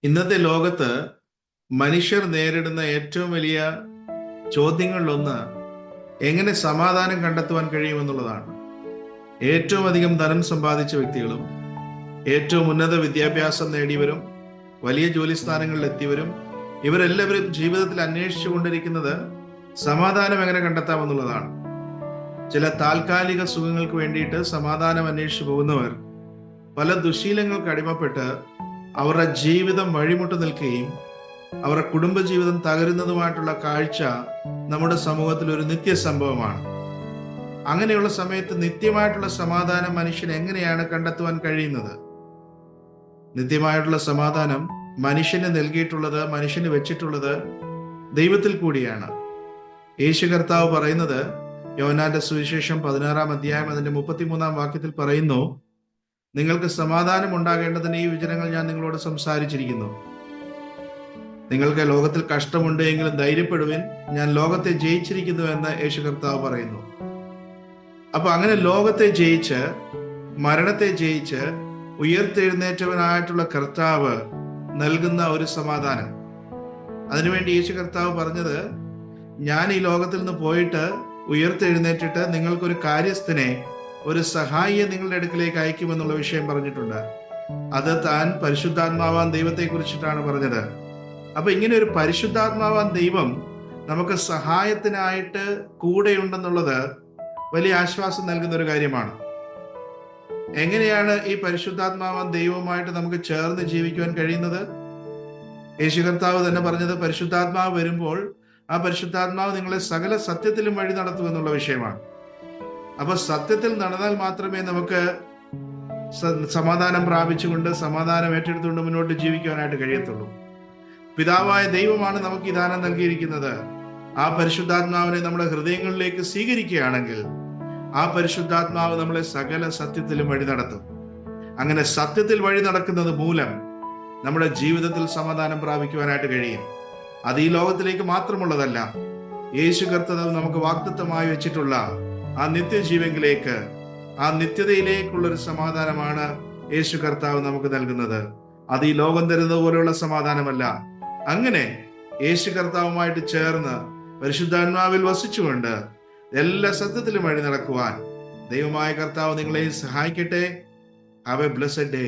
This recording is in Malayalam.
ഇന്നത്തെ ലോകത്ത് മനുഷ്യർ നേരിടുന്ന ഏറ്റവും വലിയ ചോദ്യങ്ങളിലൊന്ന് എങ്ങനെ സമാധാനം കണ്ടെത്തുവാൻ കഴിയുമെന്നുള്ളതാണ്. ഏറ്റവും അധികം ധനം സമ്പാദിച്ച വ്യക്തികളും ഏറ്റവും ഉന്നത വിദ്യാഭ്യാസം നേടിയവരും വലിയ ജോലി സ്ഥാനങ്ങളിൽ എത്തിയവരും ഇവരെല്ലാവരും ജീവിതത്തിൽ അന്വേഷിച്ചു കൊണ്ടിരിക്കുന്നത് സമാധാനം എങ്ങനെ കണ്ടെത്താമെന്നുള്ളതാണ്. ചില താൽക്കാലിക സുഖങ്ങൾക്ക് വേണ്ടിയിട്ട് സമാധാനം അന്വേഷിച്ചു പോകുന്നവർ പല ദുശീലങ്ങൾക്ക് അടിമപ്പെട്ട് അവരുടെ ജീവിതം വഴിമുട്ട് നിൽക്കുകയും അവരുടെ കുടുംബജീവിതം തകരുന്നതുമായിട്ടുള്ള കാഴ്ച നമ്മുടെ സമൂഹത്തിൽ ഒരു നിത്യ സംഭവമാണ്. അങ്ങനെയുള്ള സമയത്ത് നിത്യമായിട്ടുള്ള സമാധാനം മനുഷ്യന് എങ്ങനെയാണ് കണ്ടെത്തുവാൻ കഴിയുന്നത്? നിത്യമായിട്ടുള്ള സമാധാനം മനുഷ്യന് നൽകിയിട്ടുള്ളത്, മനുഷ്യന് വെച്ചിട്ടുള്ളത് ദൈവത്തിൽ കൂടിയാണ്. യേശു കർത്താവ് പറയുന്നത് യോഹന്നാന്റെ സുവിശേഷം 16-ാം അധ്യായം അതിന്റെ 33-ാം വാക്യത്തിൽ പറയുന്നു, നിങ്ങൾക്ക് സമാധാനം ഉണ്ടാകേണ്ടതിന് ഈ വചനങ്ങൾ ഞാൻ നിങ്ങളോട് സംസാരിച്ചിരിക്കുന്നു. നിങ്ങൾക്ക് ലോകത്തിൽ കഷ്ടമുണ്ട് എങ്കിലും ധൈര്യപ്പെടുവിൻ, ഞാൻ ലോകത്തെ ജയിച്ചിരിക്കുന്നു എന്ന് യേശു കർത്താവ് പറയുന്നു. അപ്പൊ അങ്ങനെ ലോകത്തെ ജയിച്ച് മരണത്തെ ജയിച്ച് ഉയർത്തെഴുന്നേറ്റവനായിട്ടുള്ള കർത്താവ് നൽകുന്ന ഒരു സമാധാനം. അതിനുവേണ്ടി യേശു കർത്താവ് പറഞ്ഞത്, ഞാൻ ഈ ലോകത്തിൽ നിന്ന് പോയിട്ട് ഉയർത്തെഴുന്നേറ്റിട്ട് നിങ്ങൾക്കൊരു കാര്യസ്ഥനെ, ഒരു സഹായിയെ നിങ്ങളുടെ അടുക്കിലേക്ക് അയക്കുമെന്നുള്ള വിഷയം പറഞ്ഞിട്ടുണ്ട്. അത് താൻ പരിശുദ്ധാത്മാവാൻ ദൈവത്തെ കുറിച്ചിട്ടാണ് പറഞ്ഞത്. അപ്പൊ ഇങ്ങനെ ഒരു പരിശുദ്ധാത്മാവാൻ ദൈവം നമുക്ക് സഹായത്തിനായിട്ട് കൂടെയുണ്ടെന്നുള്ളത് വലിയ ആശ്വാസം നൽകുന്ന ഒരു കാര്യമാണ്. എങ്ങനെയാണ് ഈ പരിശുദ്ധാത്മാവാൻ ദൈവവുമായിട്ട് നമുക്ക് ചേർന്ന് ജീവിക്കുവാൻ കഴിയുന്നത്? യേശു കർത്താവ് തന്നെ പറഞ്ഞത്, പരിശുദ്ധാത്മാവ് വരുമ്പോൾ ആ പരിശുദ്ധാത്മാവ് നിങ്ങളെ സകല സത്യത്തിലും വഴി നടത്തും എന്നുള്ള വിഷയമാണ്. അപ്പൊ സത്യത്തിൽ നടന്നാൽ മാത്രമേ നമുക്ക് സമാധാനം പ്രാപിച്ചുകൊണ്ട് സമാധാനം ഏറ്റെടുത്തുകൊണ്ട് മുന്നോട്ട് ജീവിക്കുവാനായിട്ട് കഴിയത്തുള്ളൂ. പിതാവായ ദൈവമാണ് നമുക്ക് ഈ ദാനം നൽകിയിരിക്കുന്നത്. ആ പരിശുദ്ധാത്മാവിനെ നമ്മുടെ ഹൃദയങ്ങളിലേക്ക് സ്വീകരിക്കുകയാണെങ്കിൽ ആ പരിശുദ്ധാത്മാവ് നമ്മളെ സകല സത്യത്തിലും വഴി നടത്തും. അങ്ങനെ സത്യത്തിൽ വഴി നടക്കുന്നത് മൂലം നമ്മുടെ ജീവിതത്തിൽ സമാധാനം പ്രാപിക്കുവാനായിട്ട് കഴിയും. അത് ഈ ലോകത്തിലേക്ക് മാത്രമുള്ളതല്ല, യേശു കർത്താവ് നമുക്ക് വാഗ്ദത്തമായി വെച്ചിട്ടുള്ള ആ നിത്യജീവനിലേക്ക്, ആ നിത്യതയിലേക്കുള്ളൊരു സമാധാനമാണ് യേശു കർത്താവ് നമുക്ക് നൽകുന്നത്. അത് ഈ ലോകം തരുന്നത് പോലെയുള്ള സമാധാനമല്ല. അങ്ങനെ യേശു കർത്താവുമായിട്ട് ചേർന്ന് പരിശുദ്ധാത്മാവിൽ വസിച്ചുകൊണ്ട് എല്ലാ സത്യത്തിലും വഴി നടക്കുവാൻ ദൈവമായ കർത്താവ് നിങ്ങളെ സഹായിക്കട്ടെ. Have A blessed day.